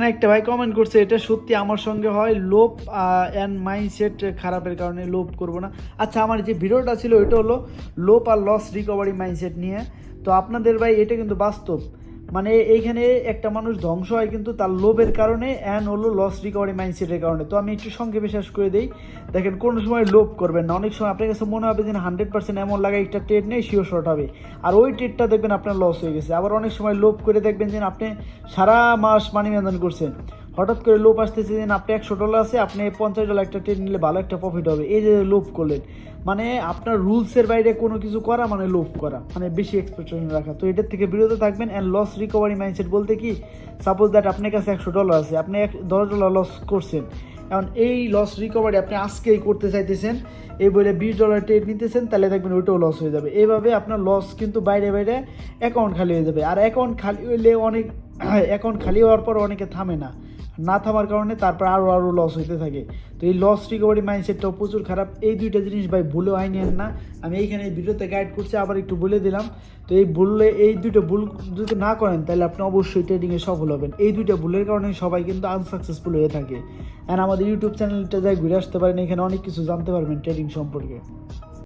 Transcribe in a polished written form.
এখানে একটা ভাই কমেন্ট করছে, এটা সত্যি আমার সঙ্গে হয়, লোভ অ্যান্ড মাইন্ডসেট খারাপের কারণে লোভ করব না। আচ্ছা, আমার যে ভিডিওটা ছিল ওইটা হলো লোভ আর লস রিকভারি মাইন্ডসেট নিয়ে। তো আপনাদের ভাই এটা কিন্তু বাস্তব, মানে এইখানে একটা মানুষ ধ্বংস হয় কিন্তু তার লোভের কারণে, অ্যান্ড হলো লস রিকভারি মাইন্ডসেটের কারণে। তো আমি একটু সংক্ষেপে শেষ করে দিই। দেখেন, কোনো সময় লোভ করবেন না। অনেক সময় আপনার কাছে মনে হবে যে 100% এমন লাগে একটা ট্রেড নেই, শিওর শর্ট হবে, আর ওই ট্রেডটা দেখবেন আপনার লস হয়ে গেছে। আবার অনেক সময় লোভ করে দেখবেন যে আপনি সারা মাস মানি ম্যানেজ করছেন, হঠাৎ করে লোভ আসতেছে যে আপনি $100 আছে, আপনি $50 একটা ট্রেড নিলে ভালো একটা প্রফিট হবে, এই যে লোভ করলেন, মানে আপনার রুলসের বাইরে কোনো কিছু করা মানে লোভ করা, মানে বেশি এক্সপেকটেশন রাখা। তো এটার থেকে বিরত থাকবেন। অ্যান্ড লস রিকভারি মাইন্ডসেট বলতে কি, সাপোজ দ্যাট আপনার কাছে $100 আছে, আপনি $10 লস করছেন, এখন এই লস রিকভারি আপনি আজকেই করতে চাইতেছেন, এই বলে $20 ট্রেড নিতেছেন, তাহলে দেখবেন ওইটাও লস হয়ে যাবে। এইভাবে আপনার লস কিন্তু বাইরে বাইরে অ্যাকাউন্ট খালি হয়ে যাবে। আর অ্যাকাউন্ট খালি হইলে অনেক অ্যাকাউন্ট খালি হওয়ার পর অনেকে থামে না, না থামার কারণে তারপর আরও লস হইতে থাকে। তো এই লস রিকভারি মাইন্ডসেটটাও প্রচুর খারাপ। এই দুইটা জিনিস ভাই ভুলেও আইনেন না। আমি এইখানে এই ভিডিওতে গাইড করছি, আবার একটু বলে দিলাম। তো এই দুটো ভুল যদি না করেন তাহলে আপনি অবশ্যই ট্রেডিংয়ে সফল হবেন। এই দুইটা ভুলের কারণে সবাই কিন্তু আনসাকসেসফুল হয়ে থাকে। অ্যান্ড আমাদের ইউটিউব চ্যানেলটা যাই ঘুরে আসতে পারেন, এখানে অনেক কিছু জানতে পারবেন ট্রেডিং সম্পর্কে।